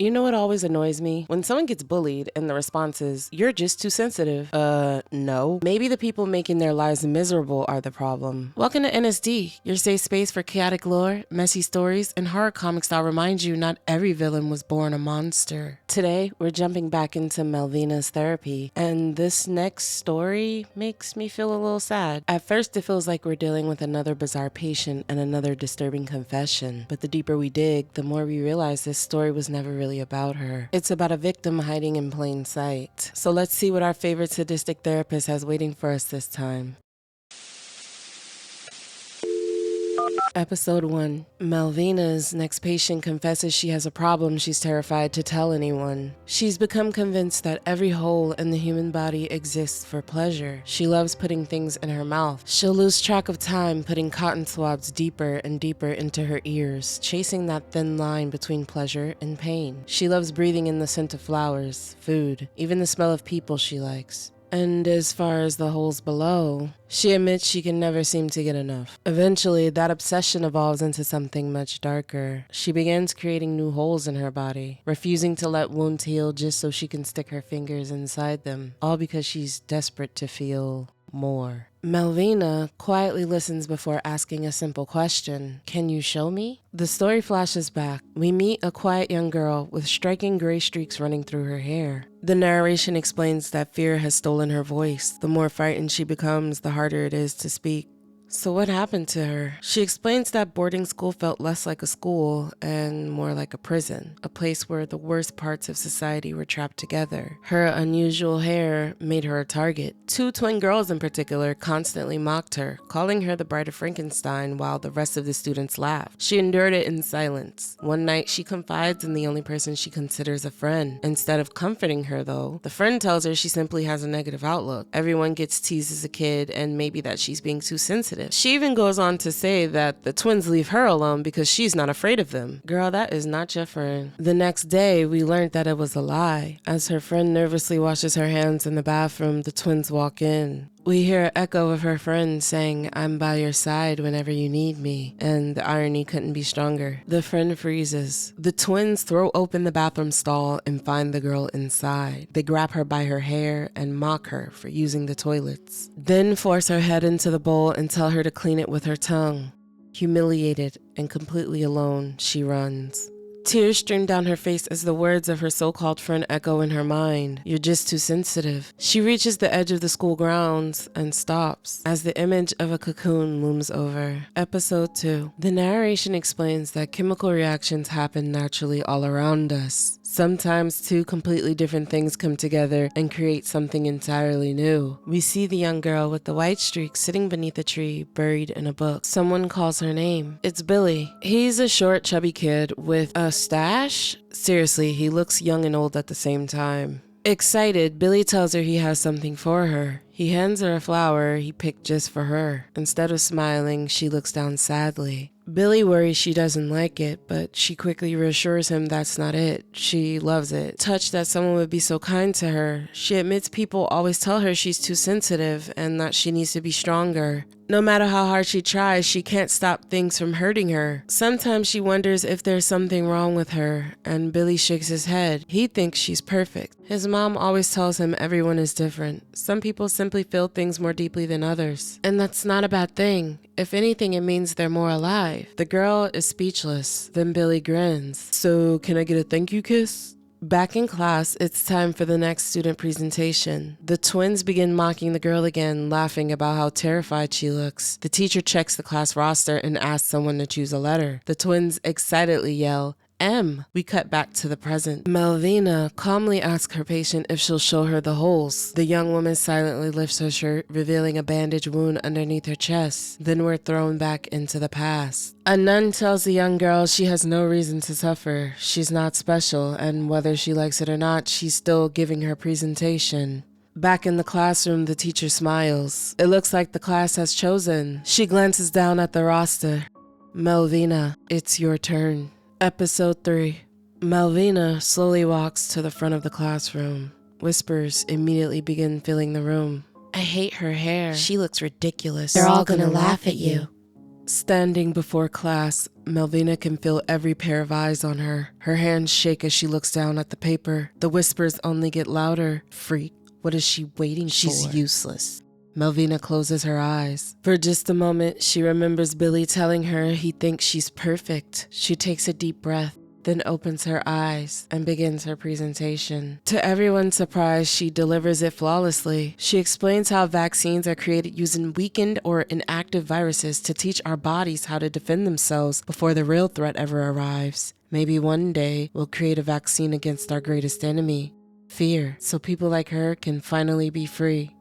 You know what always annoys me? When someone gets bullied and the response is, you're just too sensitive. No. Maybe the people making their lives miserable are the problem. Welcome to NSD, your safe space for chaotic lore, messy stories, and horror comics that remind you not every villain was born a monster. Today, we're jumping back into Melvina's therapy, and this next story makes me feel a little sad. At first, it feels like we're dealing with another bizarre patient and another disturbing confession, but the deeper we dig, the more we realize this story was never really about her. It's about a victim hiding in plain sight. So let's see what our favorite sadistic therapist has waiting for us this time. Episode 1. Melvina's next patient confesses she has a problem she's terrified to tell anyone. She's become convinced that every hole in the human body exists for pleasure. She loves putting things in her mouth. She'll lose track of time putting cotton swabs deeper and deeper into her ears, chasing that thin line between pleasure and pain. She loves breathing in the scent of flowers, food, even the smell of people she likes. And as far as the holes below, she admits she can never seem to get enough. Eventually, that obsession evolves into something much darker. She begins creating new holes in her body, refusing to let wounds heal just so she can stick her fingers inside them, all because she's desperate to feel more. Melvina quietly listens before asking a simple question. Can you show me? The story flashes back. We meet a quiet young girl with striking gray streaks running through her hair. The narration explains that fear has stolen her voice. The more frightened she becomes, the harder it is to speak. So what happened to her? She explains that boarding school felt less like a school and more like a prison, a place where the worst parts of society were trapped together. Her unusual hair made her a target. Two twin girls in particular constantly mocked her, calling her the Bride of Frankenstein while the rest of the students laughed. She endured it in silence. One night she confides in the only person she considers a friend. Instead of comforting her though, the friend tells her she simply has a negative outlook. Everyone gets teased as a kid and maybe that she's being too sensitive. She even goes on to say that the twins leave her alone because she's not afraid of them. Girl, that is not your friend. The next day, we learned that it was a lie. As her friend nervously washes her hands in the bathroom, the twins walk in. We hear an echo of her friend saying, I'm by your side whenever you need me, and the irony couldn't be stronger. The friend freezes. The twins throw open the bathroom stall and find the girl inside. They grab her by her hair and mock her for using the toilets, then force her head into the bowl and tell her to clean it with her tongue. Humiliated and completely alone, she runs. Tears stream down her face as the words of her so-called friend echo in her mind. You're just too sensitive. She reaches the edge of the school grounds and stops as the image of a cocoon looms over. Episode 2. The narration explains that chemical reactions happen naturally all around us. Sometimes two completely different things come together and create something entirely new. We see the young girl with the white streak sitting beneath a tree, buried in a book. Someone calls her name. It's Billy. He's a short, chubby kid with a stash. Seriously, he looks young and old at the same time. Excited, Billy tells her he has something for her. He hands her a flower he picked just for her. Instead of smiling, she looks down sadly. Billy worries she doesn't like it, but she quickly reassures him that's not it. She loves it. Touched that someone would be so kind to her, she admits people always tell her she's too sensitive and that she needs to be stronger. No matter how hard she tries, she can't stop things from hurting her. Sometimes she wonders if there's something wrong with her, and Billy shakes his head. He thinks she's perfect. His mom always tells him everyone is different. Some people simply feel things more deeply than others. And that's not a bad thing. If anything, it means they're more alive. The girl is speechless. Then Billy grins. So, can I get a thank you kiss? Back in class, it's time for the next student presentation. The twins begin mocking the girl again, laughing about how terrified she looks. The teacher checks the class roster and asks someone to choose a letter. The twins excitedly yell, M. We cut back to the present. Melvina calmly asks her patient if she'll show her the holes. The young woman silently lifts her shirt, revealing a bandage wound underneath her chest. Then we're thrown back into the past. A nun tells the young girl she has no reason to suffer. She's not special, and whether she likes it or not, she's still giving her presentation. Back in the classroom, the teacher smiles. It looks like the class has chosen. She glances down at the roster. Melvina, it's your turn. Episode 3. Melvina slowly walks to the front of the classroom. Whispers immediately begin filling the room. I hate her hair. She looks ridiculous. They're all gonna laugh at you. Standing before class, Melvina can feel every pair of eyes on her. Her hands shake as she looks down at the paper. The whispers only get louder. Freak, what is she waiting for? She's useless. Melvina closes her eyes. For just a moment, she remembers Billy telling her he thinks she's perfect. She takes a deep breath, then opens her eyes and begins her presentation. To everyone's surprise, she delivers it flawlessly. She explains how vaccines are created using weakened or inactive viruses to teach our bodies how to defend themselves before the real threat ever arrives. Maybe one day we'll create a vaccine against our greatest enemy, fear, so people like her can finally be free.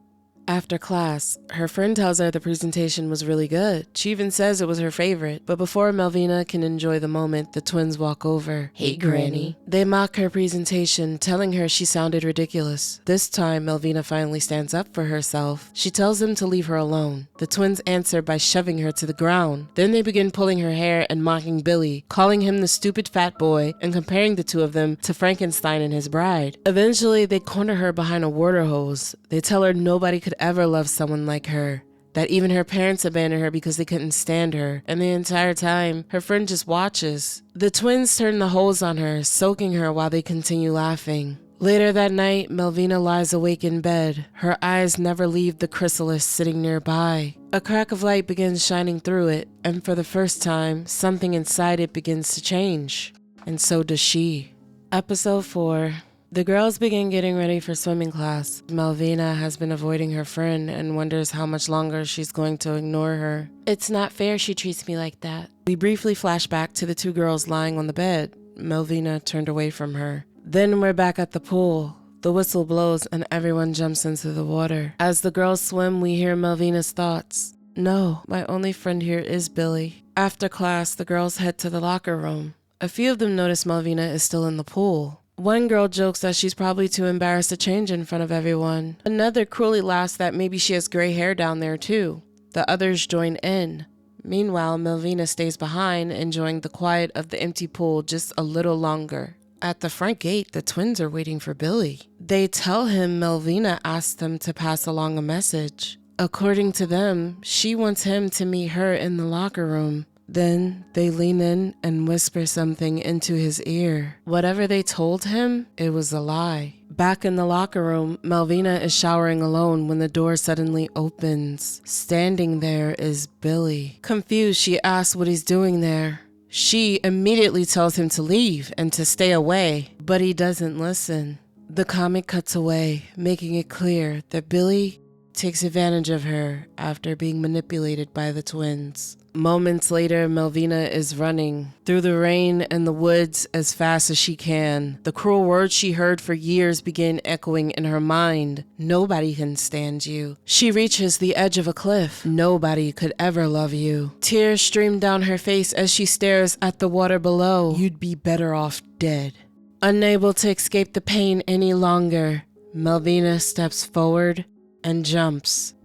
After class, her friend tells her the presentation was really good. She even says it was her favorite. But before Melvina can enjoy the moment, the twins walk over. Hey, Granny. They mock her presentation, telling her she sounded ridiculous. This time, Melvina finally stands up for herself. She tells them to leave her alone. The twins answer by shoving her to the ground. Then they begin pulling her hair and mocking Billy, calling him the stupid fat boy and comparing the two of them to Frankenstein and his bride. Eventually, they corner her behind a water hose. They tell her nobody could ever love someone like her, that even her parents abandoned her because they couldn't stand her, and the entire time, her friend just watches. The twins turn the hose on her, soaking her while they continue laughing. Later that night, Melvina lies awake in bed. Her eyes never leave the chrysalis sitting nearby. A crack of light begins shining through it, and for the first time, something inside it begins to change. And so does she. Episode 4. The girls begin getting ready for swimming class. Melvina has been avoiding her friend and wonders how much longer she's going to ignore her. It's not fair she treats me like that. We briefly flash back to the two girls lying on the bed. Melvina turned away from her. Then we're back at the pool. The whistle blows and everyone jumps into the water. As the girls swim, we hear Melvina's thoughts. No, my only friend here is Billy. After class, the girls head to the locker room. A few of them notice Melvina is still in the pool. One girl jokes that she's probably too embarrassed to change in front of everyone. Another cruelly laughs that maybe she has gray hair down there too. The others join in. Meanwhile, Melvina stays behind, enjoying the quiet of the empty pool just a little longer. At the front gate, the twins are waiting for Billy. They tell him Melvina asked them to pass along a message. According to them, she wants him to meet her in the locker room. Then they lean in and whisper something into his ear. Whatever they told him, it was a lie. Back in the locker room, Melvina is showering alone when the door suddenly opens. Standing there is Billy. Confused, she asks what he's doing there. She immediately tells him to leave and to stay away, but he doesn't listen. The comic cuts away, making it clear that Billy takes advantage of her after being manipulated by the twins. Moments later, Melvina is running through the rain and the woods as fast as she can. The cruel words she heard for years begin echoing in her mind. Nobody can stand you. She reaches the edge of a cliff. Nobody could ever love you. Tears stream down her face as she stares at the water below. You'd be better off dead. Unable to escape the pain any longer, Melvina steps forward and jumps.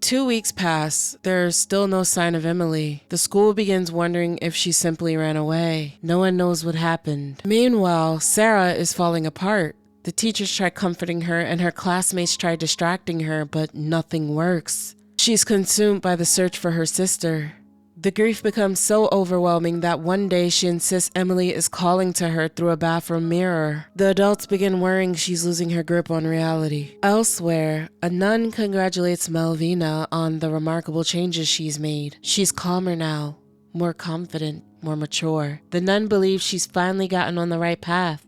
2 weeks pass. There's still no sign of Emily. The school begins wondering if she simply ran away. No one knows what happened. Meanwhile, Sarah is falling apart. The teachers try comforting her and her classmates try distracting her, but nothing works. She's consumed by the search for her sister. The grief becomes so overwhelming that one day she insists Emily is calling to her through a bathroom mirror. The adults begin worrying she's losing her grip on reality. Elsewhere, a nun congratulates Melvina on the remarkable changes she's made. She's calmer now, more confident, more mature. The nun believes she's finally gotten on the right path.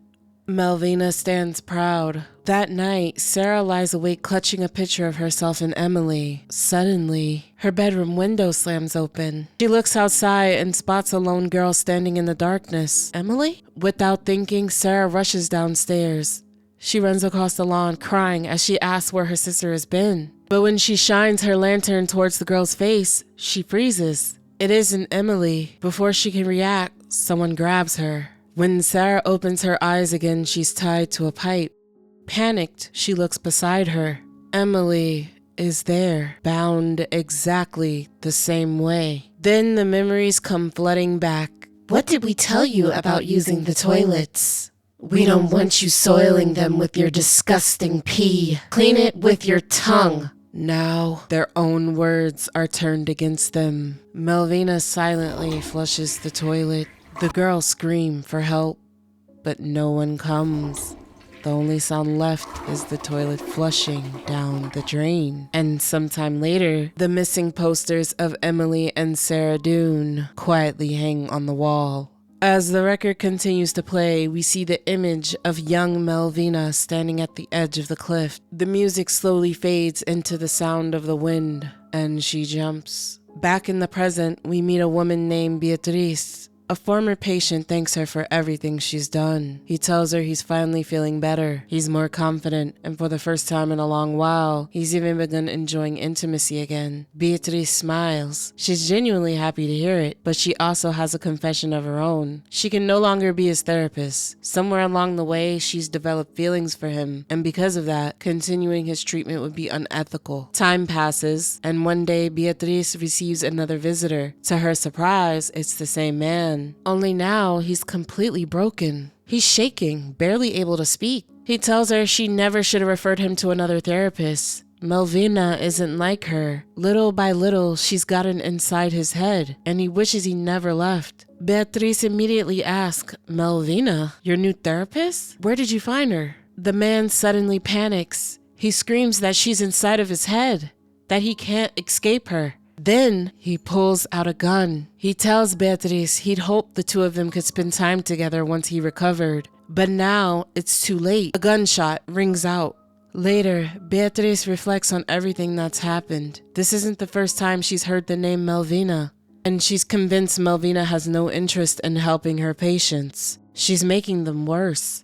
Melvina stands proud. That night, Sarah lies awake clutching a picture of herself and Emily. Suddenly, her bedroom window slams open. She looks outside and spots a lone girl standing in the darkness. Emily? Without thinking, Sarah rushes downstairs. She runs across the lawn crying as she asks where her sister has been. But when she shines her lantern towards the girl's face, she freezes. It isn't Emily. Before she can react, someone grabs her. When Sarah opens her eyes again, she's tied to a pipe. Panicked, she looks beside her. Emily is there, bound exactly the same way. Then the memories come flooding back. What did we tell you about using the toilets? We don't want you soiling them with your disgusting pee. Clean it with your tongue, Now, their own words are turned against them. Melvina silently flushes the toilet. The girls scream for help, but no one comes. The only sound left is the toilet flushing down the drain. And sometime later, the missing posters of Emily and Sarah Doone quietly hang on the wall. As the record continues to play, we see the image of young Melvina standing at the edge of the cliff. The music slowly fades into the sound of the wind, and she jumps. Back in the present, we meet a woman named Beatrice. A former patient thanks her for everything she's done. He tells her he's finally feeling better. He's more confident, and for the first time in a long while, he's even begun enjoying intimacy again. Beatrice smiles. She's genuinely happy to hear it, but she also has a confession of her own. She can no longer be his therapist. Somewhere along the way, she's developed feelings for him, and because of that, continuing his treatment would be unethical. Time passes, and one day Beatrice receives another visitor. To her surprise, it's the same man. Only now, he's completely broken. He's shaking, barely able to speak. He tells her she never should have referred him to another therapist. Melvina isn't like her. Little by little, she's gotten inside his head, and he wishes he never left. Beatrice immediately asks, "Melvina, your new therapist? Where did you find her?" The man suddenly panics. He screams that she's inside of his head, that he can't escape her. Then he pulls out a gun. He tells Beatrice he'd hoped the two of them could spend time together once he recovered. But now it's too late. A gunshot rings out. Later, Beatrice reflects on everything that's happened. This isn't the first time she's heard the name Melvina, and she's convinced Melvina has no interest in helping her patients. She's making them worse.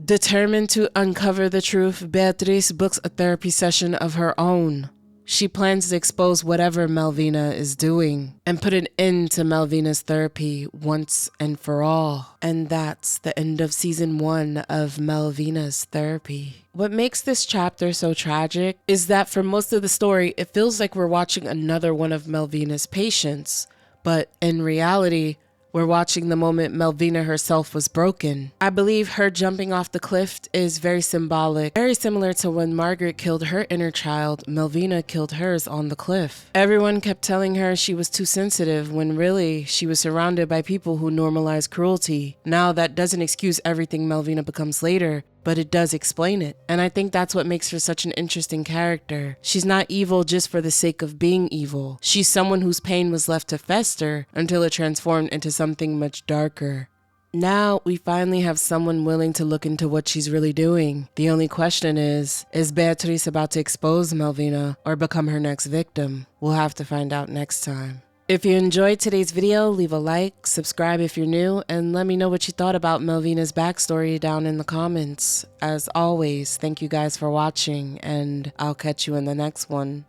Determined to uncover the truth, Beatrice books a therapy session of her own. She plans to expose whatever Melvina is doing and put an end to Melvina's therapy once and for all. And that's the end of season 1 of Melvina's therapy. What makes this chapter so tragic is that for most of the story, it feels like we're watching another one of Melvina's patients. But in reality, we're watching the moment Melvina herself was broken. I believe her jumping off the cliff is very symbolic, very similar to when Margaret killed her inner child, Melvina killed hers on the cliff. Everyone kept telling her she was too sensitive when really she was surrounded by people who normalize cruelty. Now that doesn't excuse everything Melvina becomes later, but it does explain it. And I think that's what makes her such an interesting character. She's not evil just for the sake of being evil. She's someone whose pain was left to fester until it transformed into something much darker. Now we finally have someone willing to look into what she's really doing. The only question is Beatrice about to expose Melvina or become her next victim? We'll have to find out next time. If you enjoyed today's video, leave a like, subscribe if you're new, and let me know what you thought about Melvina's backstory down in the comments. As always, thank you guys for watching, and I'll catch you in the next one.